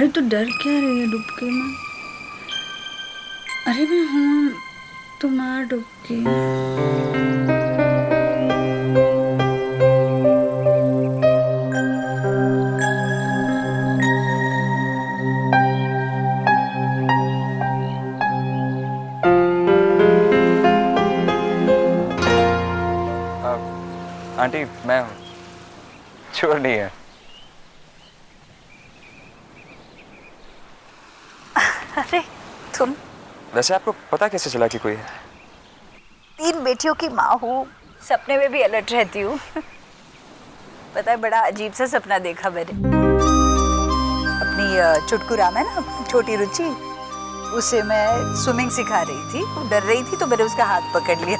अरे तो डर क्या रही है डुबके में? अरे मैं हूँ, तुम मार डुबकी। आंटी मैं हूँ, चोर नहीं है। अरे तुम? वैसे आपको पता कैसे चला कि कोई है? 3 बेटियों की माँ हूँ, सपने में भी अलर्ट रहती हूँ। पता है, बड़ा अजीब सा सपना देखा मैंने। अपनी चुटकू राम है ना, छोटी रुचि, उसे मैं स्विमिंग सिखा रही थी। वो डर रही थी तो मैंने उसका हाथ पकड़ लिया।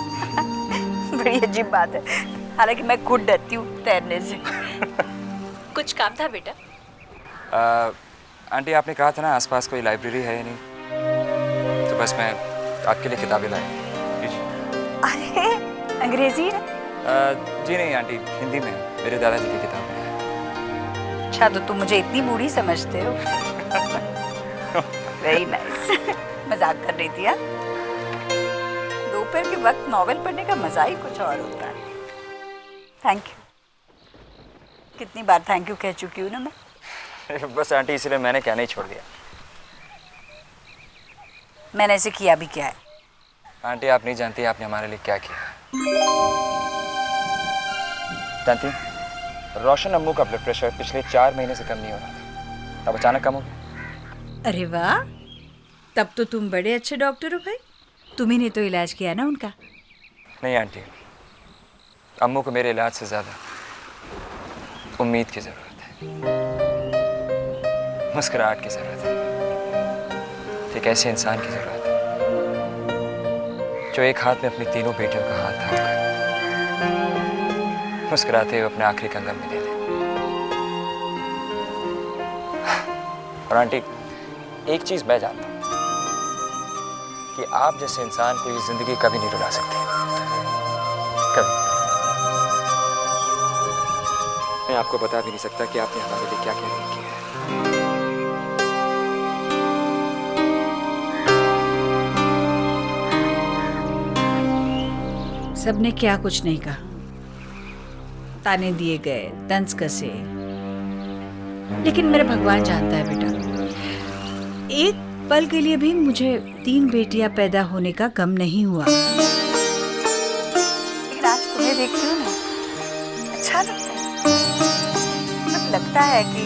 बड़ी अजीब बात है, हालांकि मैं खुद डरती हूँ तैरने से। कुछ काम था बेटा? आंटी आपने कहा था ना आसपास कोई लाइब्रेरी है या नहीं, तो बस मैं आपके लिए किताबें लाई। अरे अंग्रेजी है? जी नहीं आंटी, हिंदी में मेरे दादाजी की किताबें हैं। अच्छा, तो तुम मुझे इतनी बूढ़ी समझते हो? Very nice. मजाक कर रही थी यार। दोपहर के वक्त नॉवेल पढ़ने का मजा ही कुछ और होता है। Thank you. कितनी बार थैंक यू कह चुकी हूँ ना मैं। बस आंटी इसलिए मैंने कहना ही छोड़ दिया। मैंने ऐसे किया भी क्या है? आंटी आप नहीं जानती आपने हमारे लिए क्या किया। जानती, रोशन अम्मू का ब्लड प्रेशर पिछले 4 महीने से कम नहीं हो रहा था, अब अचानक कम हो गया। अरे वाह, तब तो तुम बड़े अच्छे डॉक्टर हो भाई। तुम्ही ने तो इलाज किया ना उनका। नहीं आंटी, अम्मू को मेरे इलाज से ज्यादा उम्मीद की जरूरत है, मुस्कुराहट की जरूरत है, एक ऐसे इंसान की जरूरत है जो एक हाथ में अपनी तीनों बेटियों का हाथ थामकर मुस्कुराते हुए अपने आखिरी कंगन में दे दे। और आंटी एक चीज मैं जानता हूं कि आप जैसे इंसान को ये जिंदगी कभी नहीं रुला सकती, कभी। मैं आपको बता भी नहीं सकता कि आपने हमारे लिए क्या क्या नहीं किया है। सबने क्या कुछ नहीं कहा, ताने दिए गए, तंज कसे, लेकिन मेरा भगवान जानता है बेटा, एक पल के लिए भी मुझे 3 बेटियां पैदा होने का गम नहीं हुआ। लेकिन आज तुम्हें देखती हूँ ना, अच्छा लगता है। मतलब लगता है कि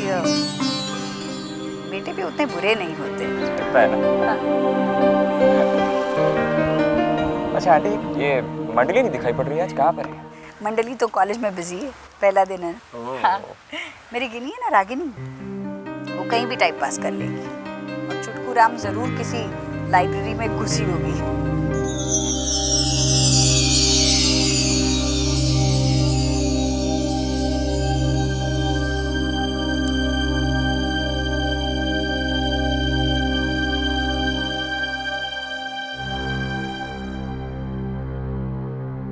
बेटे भी उतने बुरे नहीं होते। लगता है ना? अच्छा आंटी, ये मंडली नहीं दिखाई पड़ रही है, आज कहाँ पर है? मंडली तो कॉलेज में बिजी है, पहला दिन है। हाँ, मेरी गिनी है ना रागिनी, वो कहीं भी टाइम पास कर लेगी। और चुटकू राम जरूर किसी लाइब्रेरी में घुसी होगी।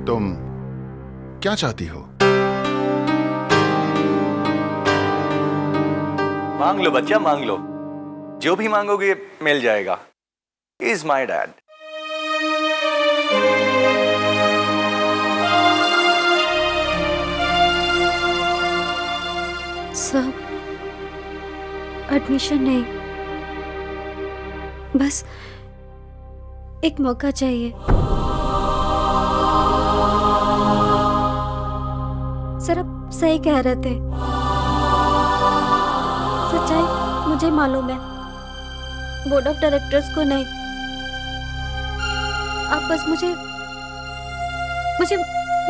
तुम क्या चाहती हो? मांग लो बच्चा, मांग लो, जो भी मांगोगे मिल जाएगा। Is my dad. Sir, admission नहीं, बस एक मौका चाहिए। सर आप सही कह रहे थे, सच्चाई मुझे मालूम है, बोर्ड ऑफ डायरेक्टर्स को नहीं। आप बस मुझे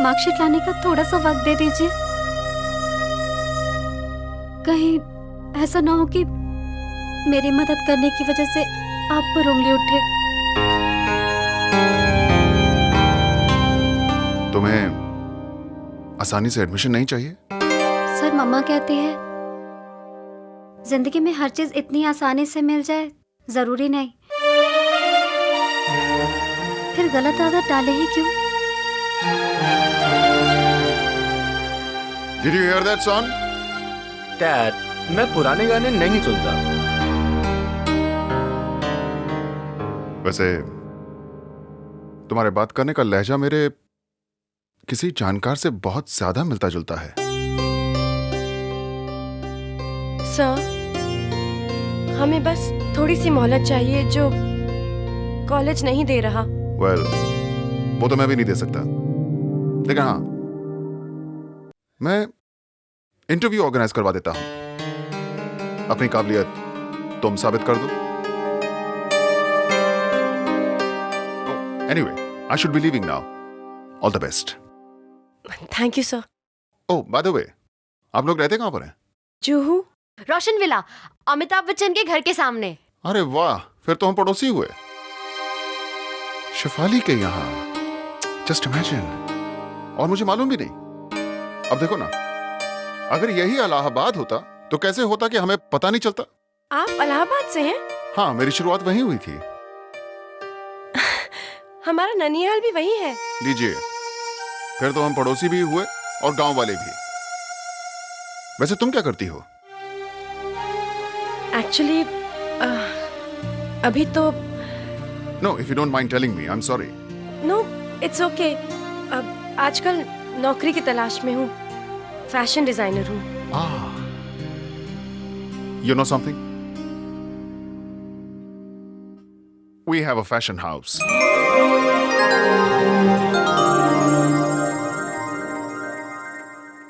मार्कशीट लाने का थोड़ा सा वक्त दे दीजिए। कहीं ऐसा ना हो कि मेरी मदद करने की वजह से आप पर उंगली उठे। तुम्हें आसानी से एडमिशन नहीं चाहिए? सर मम्मा कहती है जिंदगी में हर चीज इतनी आसानी से मिल जाए जरूरी नहीं, फिर गलत आदत डाले ही क्यों? Did you hear that son? Dad, मैं पुराने गाने नहीं सुनता। वैसे तुम्हारे बात करने का लहजा मेरे किसी जानकार से बहुत ज्यादा मिलता जुलता है। सर, हमें बस थोड़ी सी मोहलत चाहिए जो कॉलेज नहीं दे रहा। वेल, वो तो मैं भी नहीं दे सकता, लेकिन हाँ, मैं इंटरव्यू ऑर्गेनाइज करवा देता हूं। अपनी काबिलियत तुम साबित कर दो। Anyway, I should be leaving now. All the best. Thank you sir. Oh, by the way, आप लोग रहते कहां पर हैं? जूहू। रोशन विला, अमिताभ बच्चन के घर के सामने। अरे वाह, फिर तो हम पड़ोसी हुए। शेफाली के यहाँ, जस्ट इमेजिन। और मुझे मालूम भी नहीं। अब देखो ना, अगर यही इलाहाबाद होता तो कैसे होता कि हमें पता नहीं चलता। आप इलाहाबाद से हैं? हाँ, मेरी शुरुआत वहीं हुई थी। हमारा ननिहाल भी वही है। लीजिए, फिर तो हम पड़ोसी भी हुए और गांव वाले भी। वैसे तुम क्या करती हो? एक्चुअली अभी तो no, if you don't mind telling me, I am sorry. No, it's okay. अब आजकल नौकरी की तलाश में हूँ। फैशन डिजाइनर हूँ। You know something? We have a fashion house.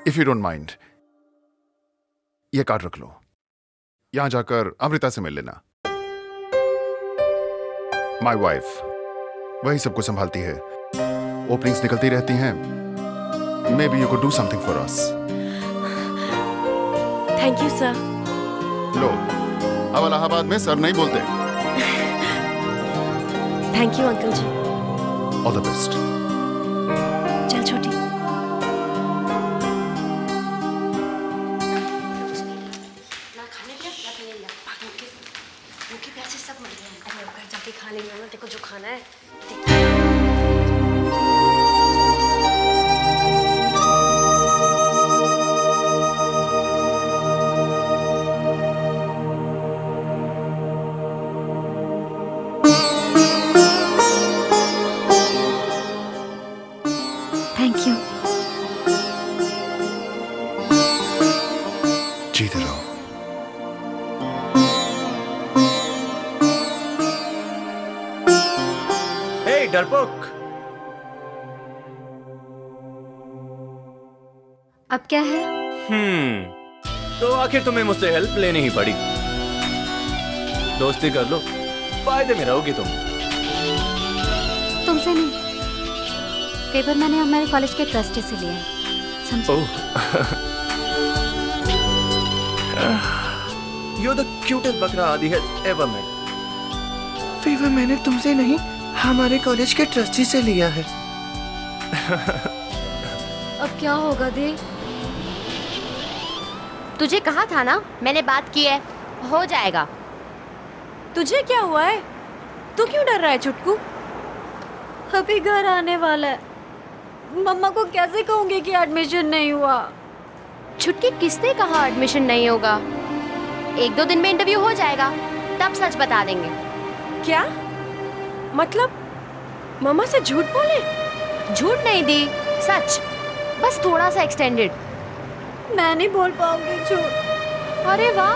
If you don't mind, ये कार्ड रख लो। यहां जाकर अमृता से मिल लेना। My wife, वही सबको संभालती है। ओपनिंग्स निकलती रहती हैं। Maybe you could do something for us. Thank you sir. लो, अब इलाहाबाद में सर नहीं बोलते। Thank you uncle ji. All the best. चल छोटी। ना खाने दिया ना पीने दिया। भूखे प्यासे सब मर गए हैं। अरे अब घर जाके खा लेंगे ना, देखो जो खाना है। Thank you. जीते रहो। हे डरपोक, अब क्या है? तो आखिर तुम्हें मुझसे हेल्प लेनी ही पड़ी। दोस्ती कर लो, फायदे में रहोगी तुम। तुमसे नहीं, पेपर मैंने हमारे कॉलेज के ट्रस्टी से लिया है, समझे? You're the cutest बकरा आदि has ever met. फेवर मैंने तुमसे नहीं, हमारे कॉलेज के ट्रस्टी से लिया है। अब क्या होगा दी? तुझे कहा था ना, मैंने बात की है, हो जाएगा। तुझे क्या हुआ है? तू क्यों डर रहा है छुटकू? अभी घर आने वाला है। मम्मा को कैसे कहूंगी कि एडमिशन नहीं हुआ? छुटकी, किसने कहा एडमिशन नहीं होगा? 1-2 दिन में इंटरव्यू हो जाएगा, तब सच बता देंगे। क्या मतलब? मम्मा से झूठ बोले? झूठ नहीं दी, सच, बस थोड़ा सा एक्सटेंडेड। मैं नहीं बोल पाऊंगी झूठ। अरे वाह,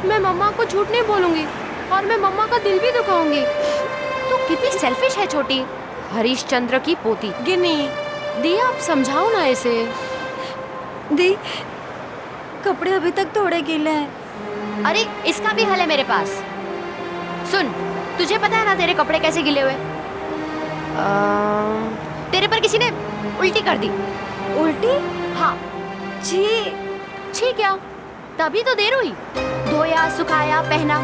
मैं मम्मा को झूठ नहीं बोलूंगी और मैं मम्मा का दिल भी दुखाऊंगी। तू कितनी सेल्फिश है छोटी, हरीशचंद्र की पोती। गिनी। दी, आप समझाओ ना इसे। दी, कपड़े अभी तक थोड़े गीले हैं। अरे इसका भी हल है मेरे पास। सुन, तुझे पता है ना तेरे कपड़े कैसे गिले हुए? तेरे पर किसी ने उल्टी कर दी। उल्टी? हाँ। छी। छी क्या? तभी तो देर हुई। धोया, सुखाया, पहना।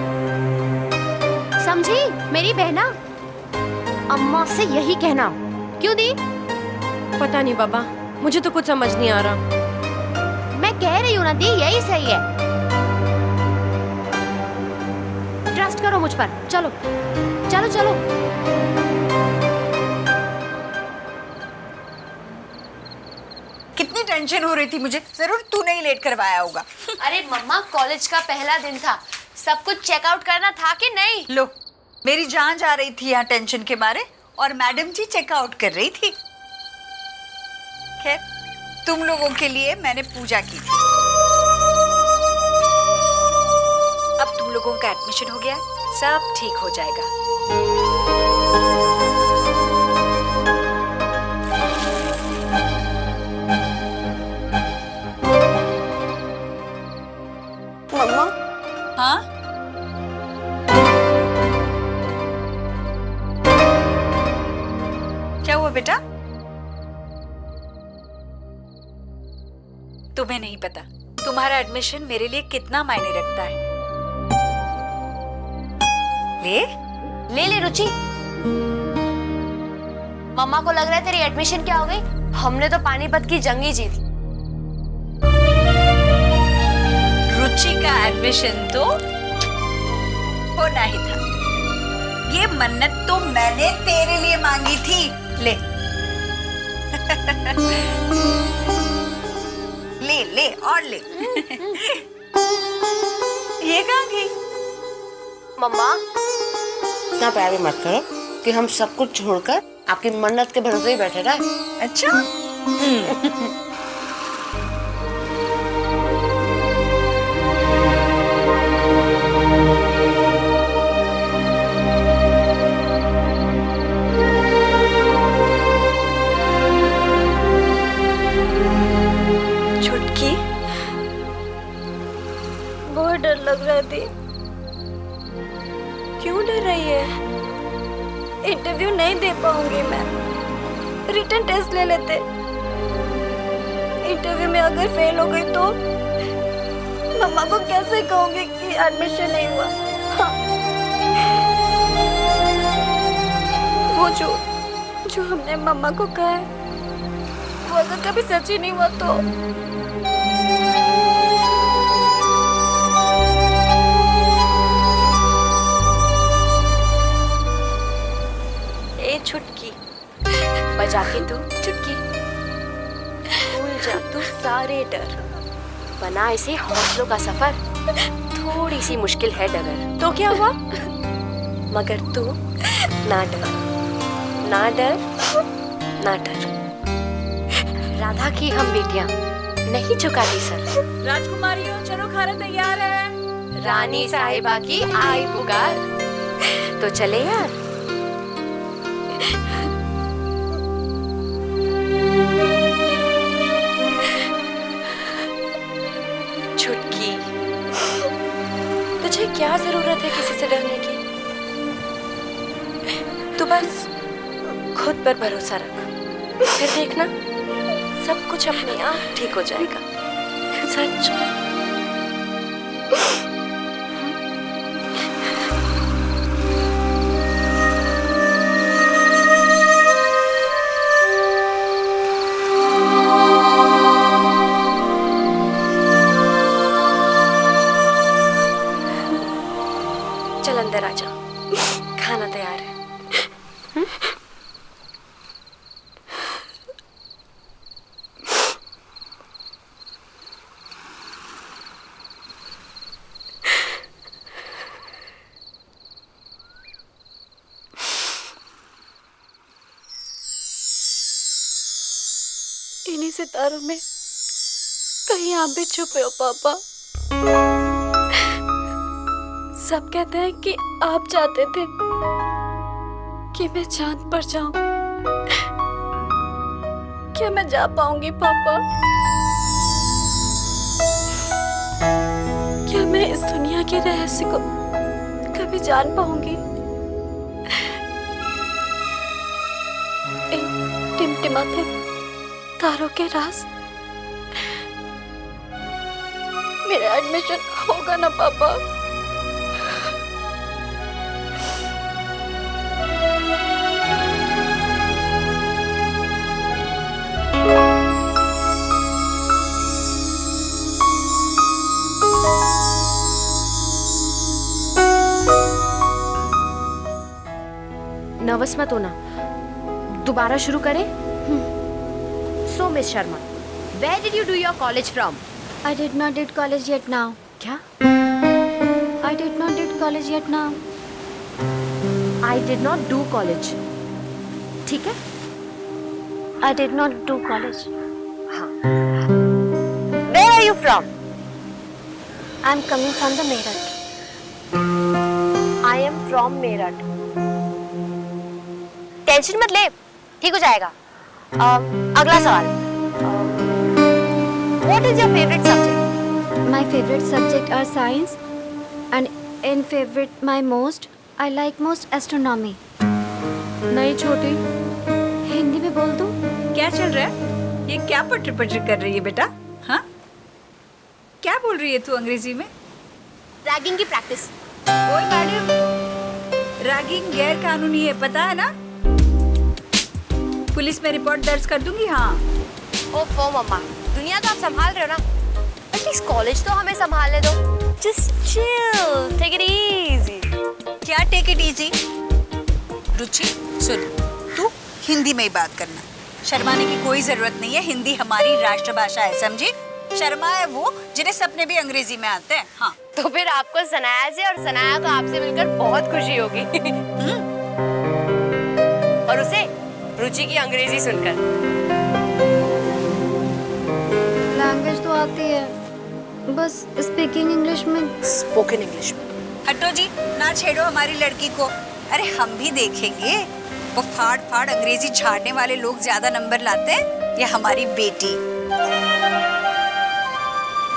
समझी मेरी बहना? अम्मा से यही कहना। क्यों दी? पता नहीं बाबा, मुझे तो कुछ समझ नहीं आ रहा। मैं कह रही हूँ ना दी, यही सही है। ट्रस्ट करो मुझ पर। चलो चलो चलो। कितनी टेंशन हो रही थी मुझे, जरूर तूने ही लेट करवाया होगा। अरे मम्मा, कॉलेज का पहला दिन था, सब कुछ चेकआउट करना था कि नहीं? लो, मेरी जान जा रही थी यहाँ टेंशन के मारे और मैडम जी चेकआउट कर रही थी। खैर, तुम लोगों के लिए मैंने पूजा की थी। अब तुम लोगों का एडमिशन हो गया, सब ठीक हो जाएगा। मम्मा, हाँ? क्या हुआ बेटा? तुम्हें नहीं पता तुम्हारा एडमिशन मेरे लिए कितना मायने रखता है। ले ले ले रुचि। मम्मा को लग रहा है तेरी एडमिशन क्या हो गई? हमने तो पानीपत की जंग ही जीती। रुचि का एडमिशन तो होना ही था। ये मन्नत तो मैंने तेरे लिए मांगी थी। ले ले ले और ले। ये कहाँ गई? मम्मा, इतना प्यार भी मत करो कि हम सब कुछ छोड़कर आपकी मन्नत के भरोसे ही बैठे रहे। अच्छा। छुटकी, बहुत डर लग रहा थी। क्यों डर रही है? इंटरव्यू नहीं दे पाऊंगी मैं। रिटन टेस्ट ले लेते। इंटरव्यू में अगर फेल हो गई तो मम्मा को कैसे कहूंगी कि एडमिशन नहीं हुआ? हाँ। वो जो हमने मम्मा को कहा है वो अगर कभी सच ही नहीं हुआ तो छुटकी, बजा के तू चुटकी। भूल जा तू सारे डर, बना इसे हौसलों का सफर। थोड़ी सी मुश्किल है डगर तो क्या हुआ, मगर तू ना डर, ना डर, ना डर। राधा की हम बेटियां नहीं झुकाती सर। राजकुमारियों चलो, खाना तैयार है। रानी साहिबा की आई पुकार, तो चले यार। छुटकी, तुझे क्या जरूरत है किसी से डरने की? तू बस खुद पर भरोसा रख, फिर देखना सब कुछ अपने आप ठीक हो जाएगा। सच। चल अंदर आ जा, खाना तैयार है। इन्हीं सितारों में कहीं आप भी छुपे हो पापा। सब कहते हैं कि आप चाहते थे कि मैं चांद पर जाऊं। क्या मैं जा पाऊंगी पापा? क्या मैं इस दुनिया के रहस्य को कभी जान पाऊंगी? इन टिमटिमाते तारों के राज। मेरा एडमिशन होगा ना पापा? नर्वस मत होना, दोबारा शुरू करें। So Miss Sharma, where did you do your college from? I did not did college yet now. क्या? I did not did college yet now. I did not do college, ठीक है? I did not do college. Where are you from? I'm coming from the Meerut. I am from Meerut. Tension मत ले, ठीक हो जाएगा। अगला सवाल। What is your favorite subject? My favorite subject are science, and in favorite my most, I like most astronomy. नहीं छोटी, हिंदी में बोल दूं? क्या चल रहा है? ये क्या पटर पटर कर रही है बेटा? हाँ, क्या बोल रही है तू अंग्रेजी में? रैगिंग की प्रैक्टिस। ओए मैडम, रैगिंग गैर कानूनी है, पता है ना? पुलिस में रिपोर्ट दर्ज कर दूंगी। हाँ। ओफो मम्मा, दुनिया तो आप संभाल रहे हो ना, एटलीस्ट कॉलेज तो हमें संभालने दो। Just chill, take it easy. क्या टेक इट इजी? रुचि सुन, तू हिंदी में ही बात करना, शर्माने की कोई जरूरत नहीं है। हिंदी हमारी राष्ट्रभाषा है, समझी? शर्मा है वो जिन्हें सपने भी अंग्रेजी में आते हैं। हाँ, तो फिर आपको सनाया से और सनाया को आपसे मिलकर बहुत खुशी होगी। और उसे रुचि की अंग्रेजी सुनकर। लैंग्वेज तो आती है, बस स्पीकिंग इंग्लिश में। स्पोकन इंग्लिश में। हटो जी, ना छेड़ो हमारी लड़की को। अरे हम भी देखेंगे वो फाड़ फाड़ अंग्रेजी झाड़ने वाले लोग ज्यादा नंबर लाते हैं या हमारी बेटी।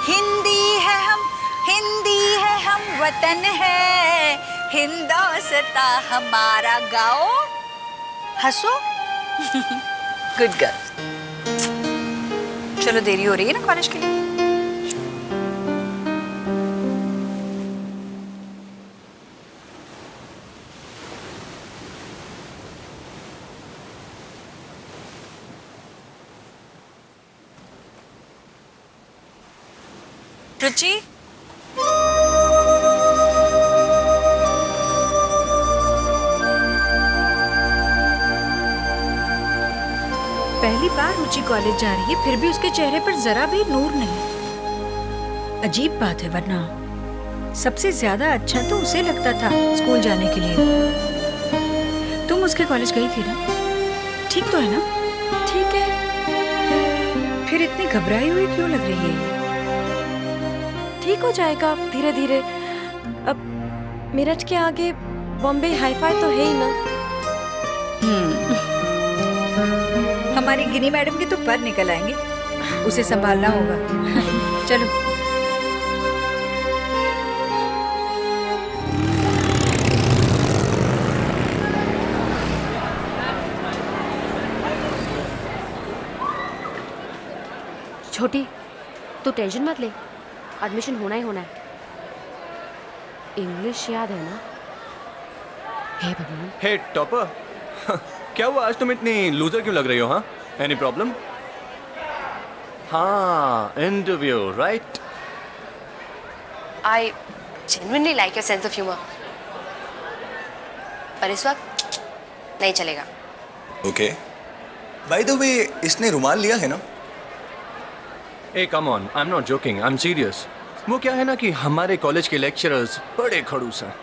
हिंदी है हम वतन है, हिंदोस्ता हमारा गाओ। हंसो। Good girl. चलो, देरी हो रही है ना कॉलेज के लिए। रुचि, पहली बार रुचि कॉलेज जा रही है, फिर भी उसके चेहरे पर जरा भी नूर नहीं। अजीब बात है, वरना सबसे ज्यादा अच्छा तो उसे लगता था स्कूल जाने के लिए। तुम उसके कॉलेज गई थी ना? ठीक तो है ना? ठीक है, फिर इतनी घबराई हुई क्यों लग रही है ये? ठीक हो जाएगा धीरे धीरे। अब मेरठ के आगे बॉम्बे हाईफाई तो है ही ना। हमारी गिनी मैडम के तो पर निकल आएंगे, उसे संभालना होगा। चलो। छोटी, तू टेंशन मत ले, एडमिशन होना ही होना है। इंग्लिश याद है ना? हे भगवान। हे टॉपर, क्या हुआ आज तुम इतनी लूजर क्यों लग रही हो? हाँ, एनी प्रॉब्लम? हाँ, interview right. I genuinely like your sense of humour, पर इस वक्त नहीं चलेगा। ओके। बाय द वे, इसने रुमाल लिया है ना? ए come on, I am not joking, I am serious. वो क्या है ना कि हमारे कॉलेज के लेक्चरर्स बड़े खड़ूस हैं,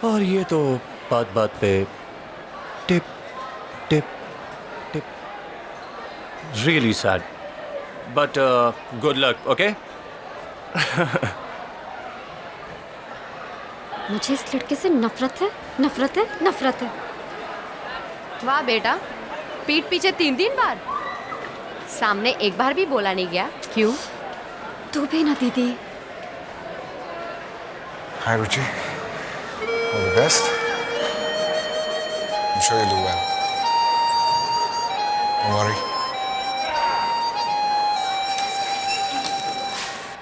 और ये तो बात बात पे tip tip tip. Really sad, but good luck, okay? मुझे इस लड़के से नफरत है, नफरत है, नफरत है। वाह बेटा, पीठ पीछे 3 बार, सामने एक बार भी बोला नहीं गया। क्यों? तू भी ना दीदी। Hi Ruchi, all the best. I'm sure you'll do well. Don't worry.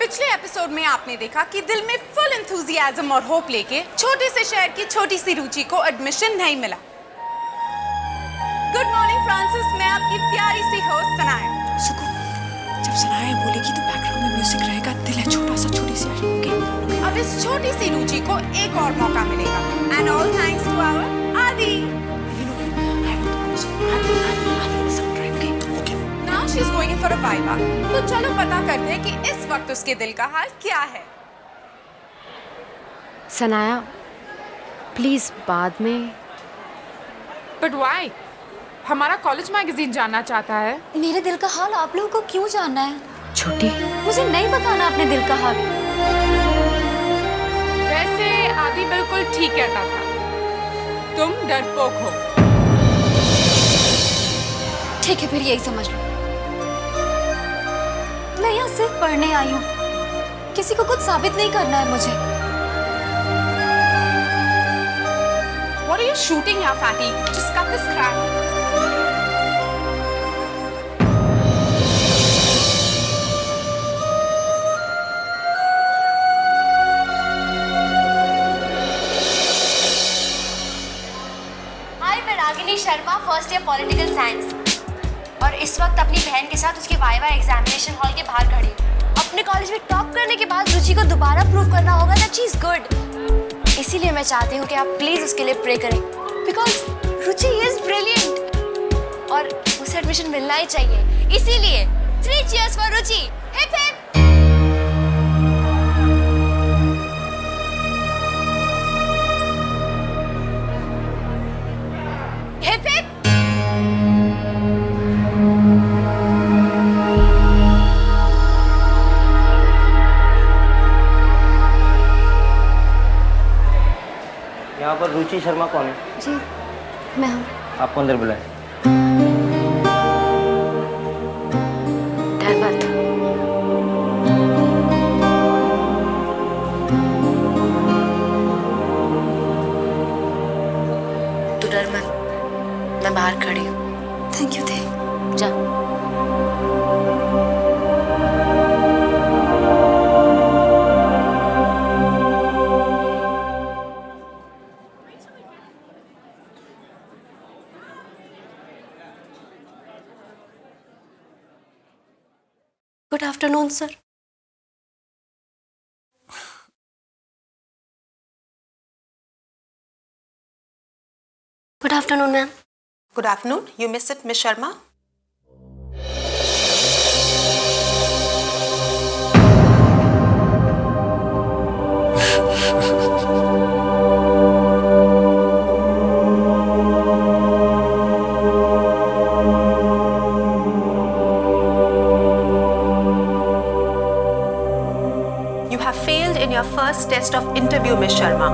पिछले एपिसोड में आपने देखा कि दिल में फुल एंथुजियाज्म और होप लेके छोटे से शहर की छोटी सी रुचि को एडमिशन नहीं मिला। गुड मॉर्निंग फ्रांसिस, मैं आपकी प्यारी सी होस्ट सनाया। सुकू, जब सनाया बोलेगी तो बैकग्राउंड में म्यूजिक रहेगा। दिल है छोटा सा, छोटी सी। ओके। अब इस छोटी सी रुचि को एक और मौका मिलेगा, and all thanks to our Adi. Now she is going in for a viva. तो चलो पता करते हैं कि इस वक्त उसके दिल का हाल क्या है। सनाया, प्लीज बाद में। But why? हमारा कॉलेज मैगजीन जानना चाहता है। मेरे दिल का हाल आप लोगों को क्यों जानना है? छोटी, मुझे नहीं बताना अपने दिल का हाल। वैसे आदि बिल्कुल ठीक कहता था, तुम डरपोक हो। ठीक है, फिर यही समझ लो। मैं यहाँ सिर्फ पढ़ने आई हूँ, किसी को कुछ साबित नहीं करना है मुझे। What are you shooting here, fatty? Just cut this crap. हाय, मैं Ragini Sharma, first year political science, और इस वक्त अपनी बहन के साथ उसके वाइवा एग्जामिनेशन हॉल के बाहर खड़ी हूँ। अपने कॉलेज में टॉप करने के बाद रुचि को दोबारा प्रूव करना होगा दैट शी इज गुड। इसीलिए मैं चाहती हूँ कि आप प्लीज उसके लिए प्रे करें, बिकॉज रुचि इज ब्रिलियंट और उसे एडमिशन मिलना ही चाहिए। इसीलिए 3 cheers for Ruchi. Hip hip. Hip hip. यहाँ पर रुचि शर्मा कौन है? जी, मैं हूँ। आपको अंदर बुलाएं। डर मत। तू डर मत, मैं बाहर खड़ी हूँ। थैंक यू थे। जा। Good afternoon, sir. Good afternoon, ma'am. Good afternoon. You missed it, Miss Sharma. You have failed in your first test of interview, Miss Sharma.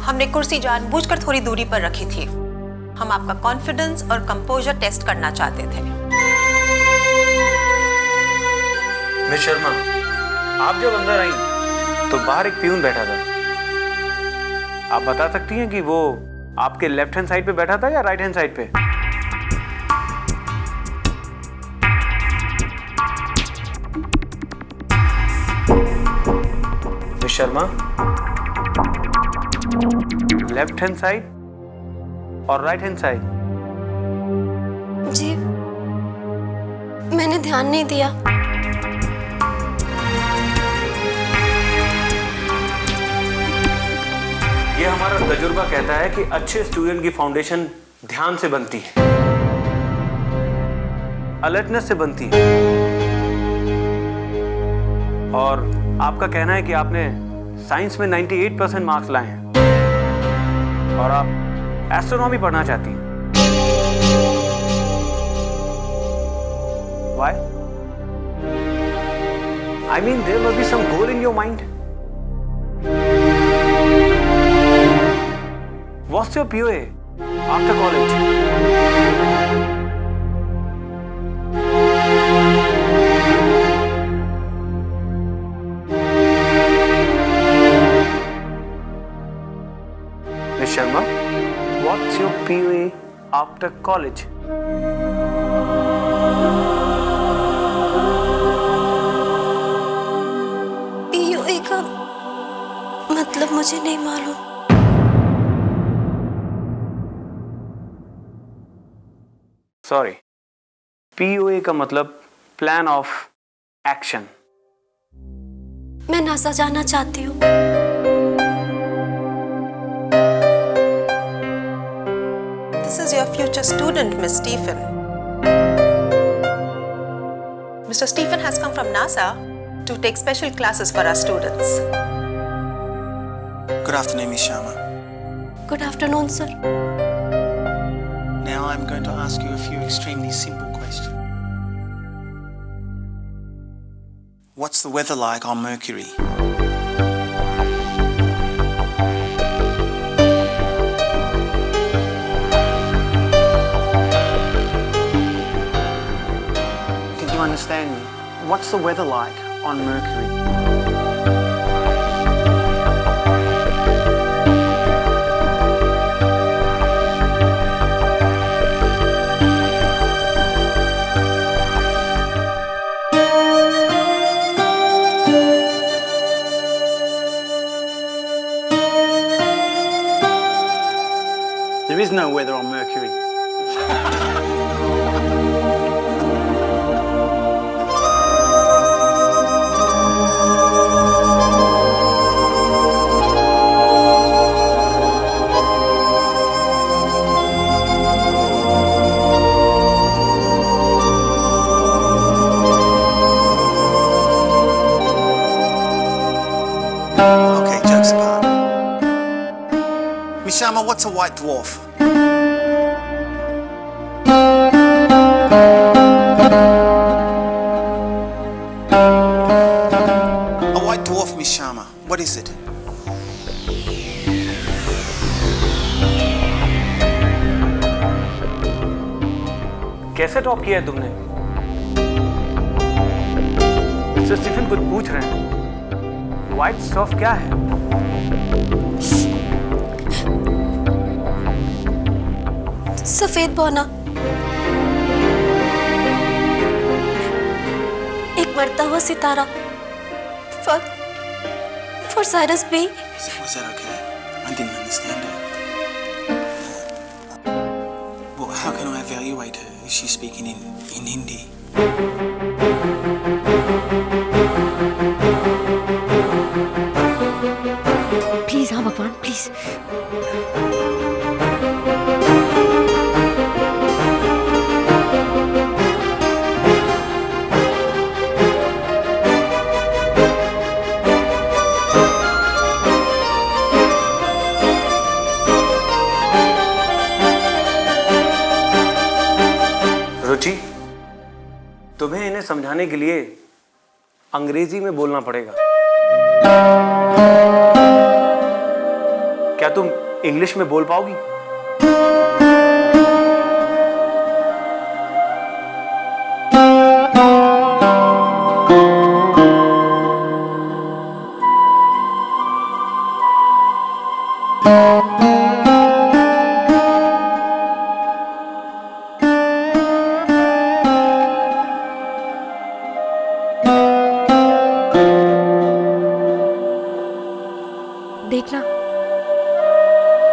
हमने कुर्सी जानबूझकर थोड़ी दूरी पर रखी थी। हम आपका कॉन्फिडेंस और कंपोजर टेस्ट करना चाहते थे। मिस शर्मा, आप जब अंदर आई तो बाहर एक प्यून बैठा था। आप बता सकती हैं कि वो आपके लेफ्ट हैंड साइड पे बैठा था या राइट हैंड साइड पे? Miss Sharma, left hand side और राइट हैंड साइड? जी, मैंने ध्यान नहीं दिया। ये हमारा तजुर्बा कहता है कि अच्छे स्टूडेंट की फाउंडेशन ध्यान से बनती है, अलर्टनेस से बनती है। और आपका कहना है कि आपने साइंस में 98% मार्क्स लाए हैं और आप एस्ट्रोनॉमी पढ़ना चाहती हैं। Why? I mean, there must be some goal in your mind. What's your POA after college? Miss Sharma, what's your POA after college? POA का मतलब मुझे नहीं मालूम। सॉरी, POA का मतलब प्लान ऑफ एक्शन। मैं नासा जाना चाहती हूँ। This is your future student, Miss Stephen. Mr. Stephen has come from NASA to take special classes for our students. Good afternoon, Miss Sharma. Good afternoon, sir. Now I'm going to ask you a few extremely simple questions. What's the weather like on Mercury? Did you understand me? What's the weather like on Mercury? There is no weather on Mercury. Okay, jokes apart. Miss Sharma, what's a white dwarf? A white dwarf, Miss Sharma. What is it? कैसे top किया है तुमने? Mister Stephen कुछ पूछ रहे हैं। White stuff क्या है? सफेद पौना, एक मरता हुआ सितारा, for Cyrus B. Was that okay? I didn't understand her. Well, how can I evaluate her if she's speaking in Hindi? Please, हाँ भगवान, प्लीज। रुचि, तुम्हें इन्हें समझाने के लिए अंग्रेजी में बोलना पड़ेगा। क्या तुम इंग्लिश में बोल पाओगी? देखना,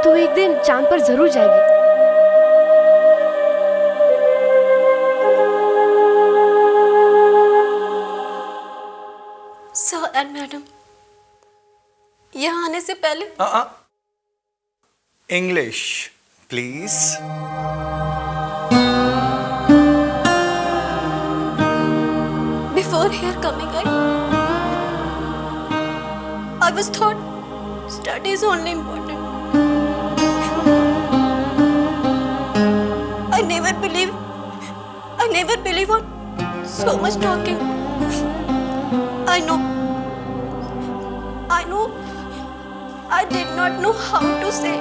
तू एक दिन चांद पर जरूर जाएगी। सर एंड मैडम, यहाँ आने से पहले English, please. Before here coming, I was thought study is only important. I never believe on so much talking. I know. I did not know how to say.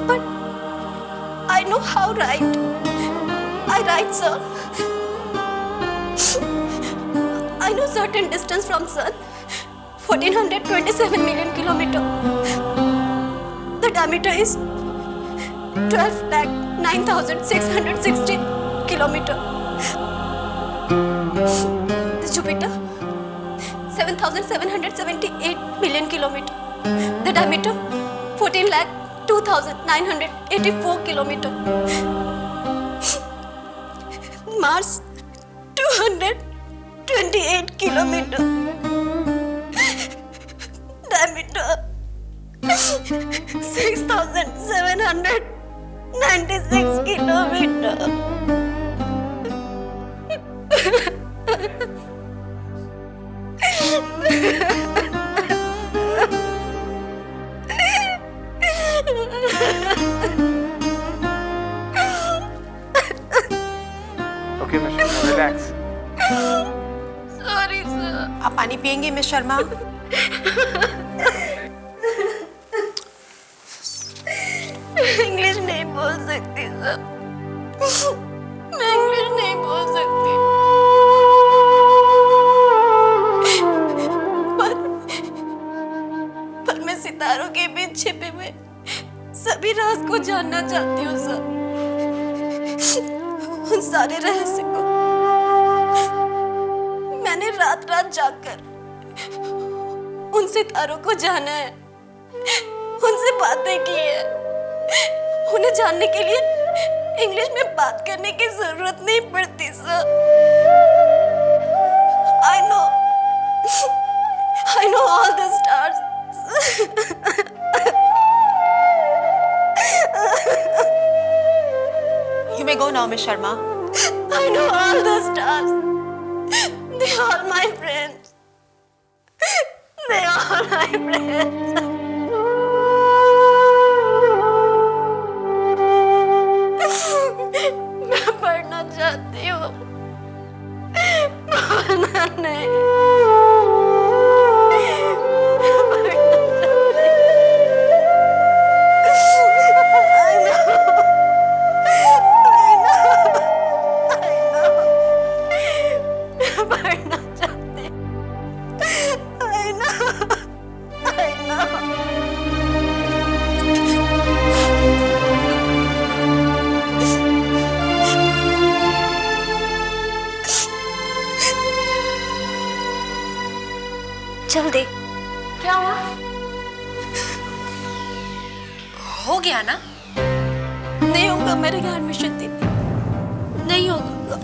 But I know how write. I write, sir. I know certain distance from sun. 1427 million kilometer. The diameter is 12,09,660 kilometer. The Jupiter 7,778 million kilometer. The diameter 14,02,984 kilometer. Mars 228 kilometer. Diameter 6,796 kilometer. Okay miss Sharma, relax. Sorry sir. आप पानी पियेंगे miss Sharma? English नहीं बोल सकती sir, मैं English नहीं बोल सकती। पर मैं सितारों के बीच छिपे हुए सभी राज को जानना चाहती हूँ सर, उन सारे रहस्य को। मैंने रात रात जागकर उन सितारों को जाना है, उनसे बातें की है। उन्हें जानने के लिए इंग्लिश में बात करने की जरूरत नहीं पड़ती sir. I know all the stars. You may go now, Miss Sharma. I know all the stars. They are my friends. They are my friends. मैं पढ़ना चाहती हूँ, पढ़ना नहीं। चल देख क्या हुआ। हो गया ना? नहीं होगा, मेरे यहाँ एडमिशन थी, नहीं होगा।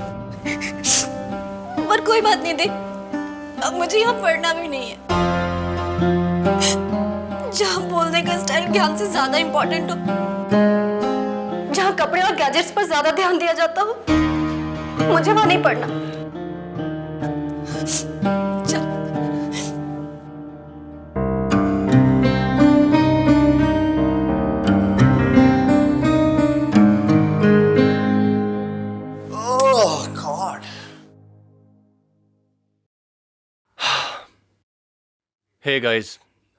पर कोई बात नहीं, देख अब मुझे यहाँ पढ़ना भी नहीं है। जहाँ बोलने का स्टाइल ज्ञान से ज्यादा इम्पोर्टेंट हो, जहाँ कपड़े और गैजेट्स पर ज्यादा ध्यान दिया जाता हो, मुझे वहाँ नहीं पढ़ना। Hey guys,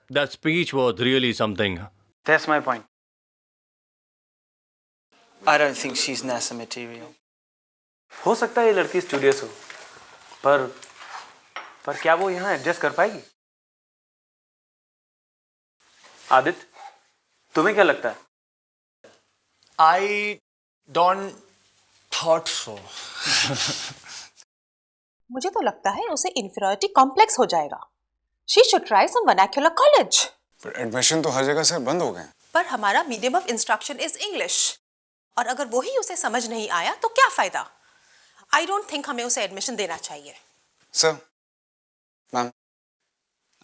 that speech was really something. That's my point. I don't think she's NASA material. हो सकता है ये लड़की स्टूडियस हो, पर क्या वो यहाँ एडजस्ट कर पाएगी? आदित्य, तुम्हें क्या लगता है? I don't thought so. मुझे तो लगता है उसे इंफीरियरिटी कॉम्प्लेक्स हो जाएगा। She should try some vernacular college. पर एडमिशन तो हर जगह से बंद हो गए। पर हमारा medium of instruction is English, और अगर वही उसे समझ नहीं आया तो क्या फायदा? I don't think हमें उसे एडमिशन देना चाहिए। Sir, ma'am,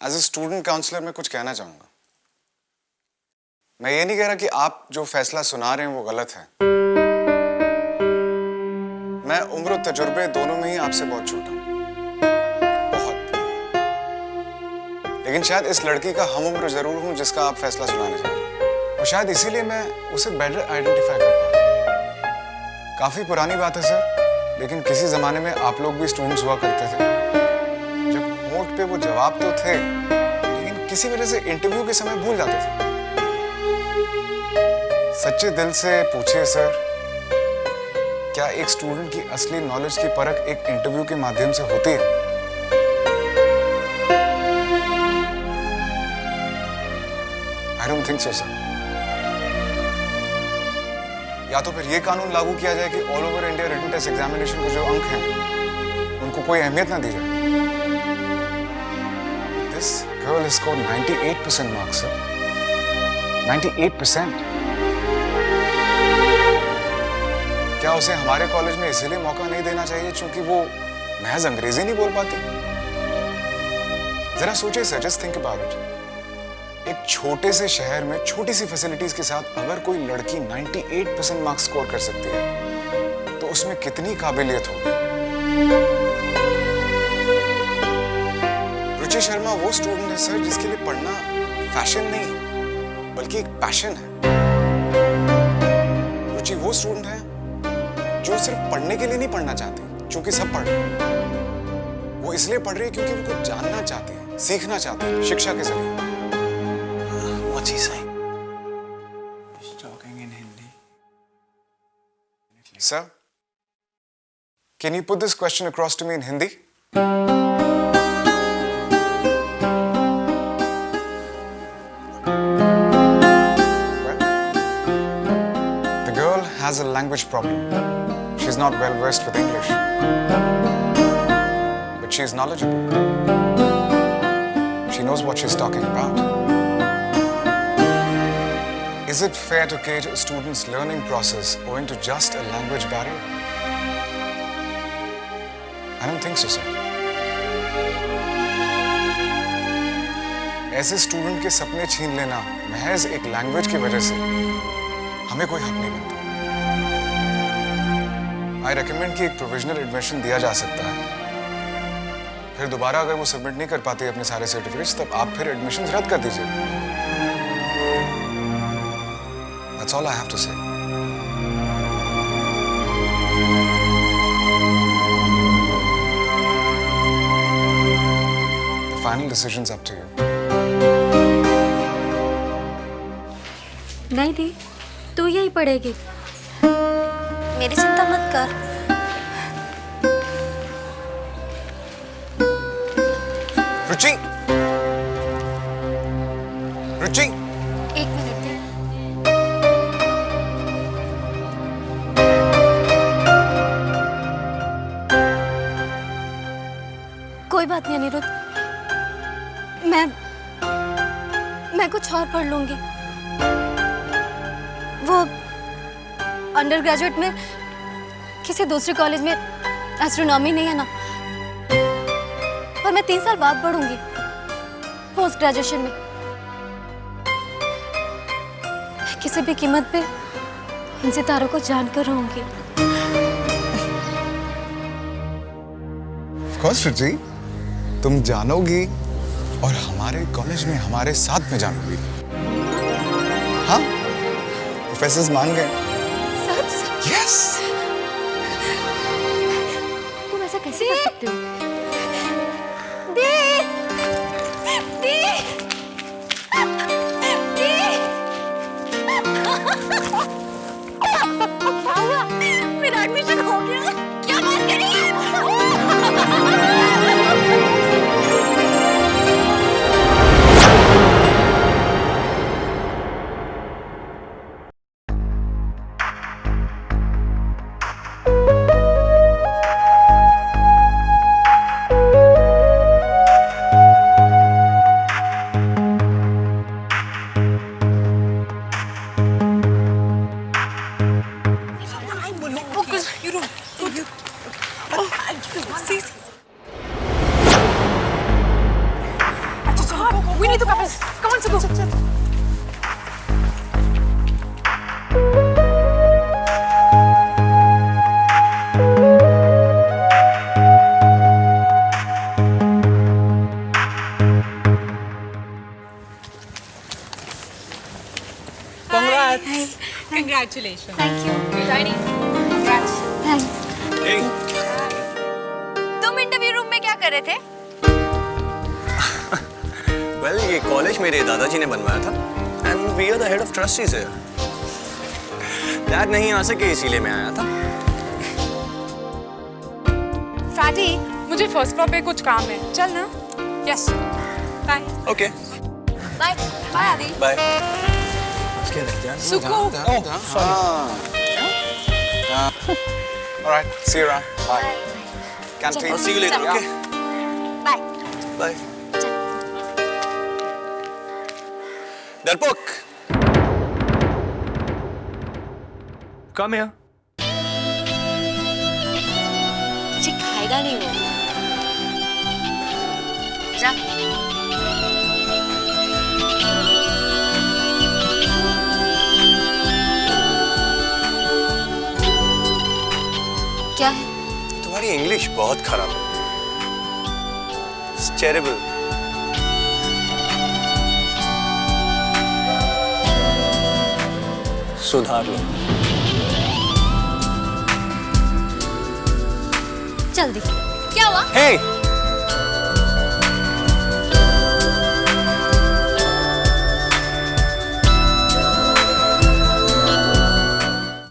as a student counsellor मैं कुछ कहना चाहूंगा। मैं ये नहीं कह रहा कि आप जो फैसला सुना रहे हैं वो गलत है। मैं उम्र और तजुर्बे दोनों में ही आपसे बहुत छोटा हूं, लेकिन शायद इस लड़की का हम उम्र जरूर हूं जिसका आप फैसला सुनाने जा रहे हैं, और शायद इसीलिए मैं उसे बेटर आइडेंटिफाई कर पा रहा हूं। काफी पुरानी बात है सर, लेकिन किसी जमाने में आप लोग भी स्टूडेंट्स हुआ करते थे, जब होंठ पे वो जवाब तो थे, लेकिन किसी वजह से इंटरव्यू के समय भूल जाते थे। सच्चे दिल से पूछिए सर, क्या एक स्टूडेंट की असली नॉलेज की परख एक इंटरव्यू के माध्यम से होती है? I don't think so, sir. या तो फिर ये कानून लागू किया जाए कि all over India written test examination के जो अंक हैं उनको कोई अहमियत ना दी जाए। This girl has scored 98% marks, sir. 98%. क्या उसे हमारे कॉलेज में इसीलिए मौका नहीं देना चाहिए क्योंकि वो महज अंग्रेजी नहीं बोल पाती? जरा सोचिए sir, just think about it. एक छोटे से शहर में छोटी सी फैसिलिटीज के साथ अगर कोई लड़की 98% मार्क्स स्कोर कर सकती है तो उसमें कितनी काबिलियत होगी। रुचि शर्मा वो स्टूडेंट है सर जिसके लिए पढ़ना फैशन नहीं है बल्कि एक पैशन है। रुचि वो स्टूडेंट है जो सिर्फ पढ़ने के लिए नहीं पढ़ना चाहती क्योंकि सब पढ़ रहे हैं। वो इसलिए पढ़ रही है क्योंकि वो कुछ जानना चाहते हैं, सीखना चाहते हैं शिक्षा के जरिए। What's he saying? He's talking in Hindi. Sir, can you put this question across to me in Hindi? The girl has a language problem. She's not well versed with English, but she is knowledgeable. She knows what she's talking about. Is it fair to cater a student's learning process owing to just a language barrier? I don't think so, sir. ऐसे student के सपने छीन लेना महज एक language की वजह से हमें कोई हक नहीं बनता। आई रेकमेंड कि एक प्रोविजनल एडमिशन दिया जा सकता है। फिर दोबारा अगर वो सबमिट नहीं कर पाती अपने सारे सर्टिफिकेट्स, तब आप फिर एडमिशन रद्द कर दीजिए। That's all I have to say. The final decision's up to you. नहीं दी, तू यही पढ़ेगी। मेरी चिंता मत कर। रुचि, रुचि, एक मिनट दे। कोई बात नहीं अनिरुद्ध, मैं कुछ और पढ़ लूंगी। वो अंडर ग्रेजुएट में किसी दूसरे कॉलेज में एस्ट्रोनॉमी नहीं है ना, पर मैं 3 साल बाद पढ़ूंगी पोस्ट ग्रेजुएशन में। किसी भी कीमत पे इन सितारों को जानकर रहूंगी। Of course, रुचि, तुम जानोगी और हमारे कॉलेज में हमारे साथ में जानोगी। हाँ, प्रोफेसर्स मान गए। सच? यस। तुम ऐसा कैसे कर सकते हो? मेरा एडमिशन हो गया। क्या बात कर रही है? We need to come on. Come on, Subbu. Congrats. Congratulations. Thank you. Tiny. Congrats. Thanks. Hey. तुम इंटरव्यू रूम में क्या कर रहे थे? Well, ये कॉलेज मेरे दादाजी ने बनवाया था and we are the head of trustees here. Dad नहीं आ सके इसीलिए मैं आया था। फैटी, मुझे फर्स्ट फ्लोर पे कुछ काम है, चल ना। Yes, bye. Okay. Bye bye Aadi. Bye. सुको। Oh, sorry. All right. See you around. Bye. Canteen. I'll see you later. Okay. Bye. Bye. डरपोक। Come here. तुझे खाएगा नहीं वो। जा। क्या है? तुम्हारी इंग्लिश बहुत खराब है। It's terrible. सुधार लो। जल्दी। क्या हुआ? हे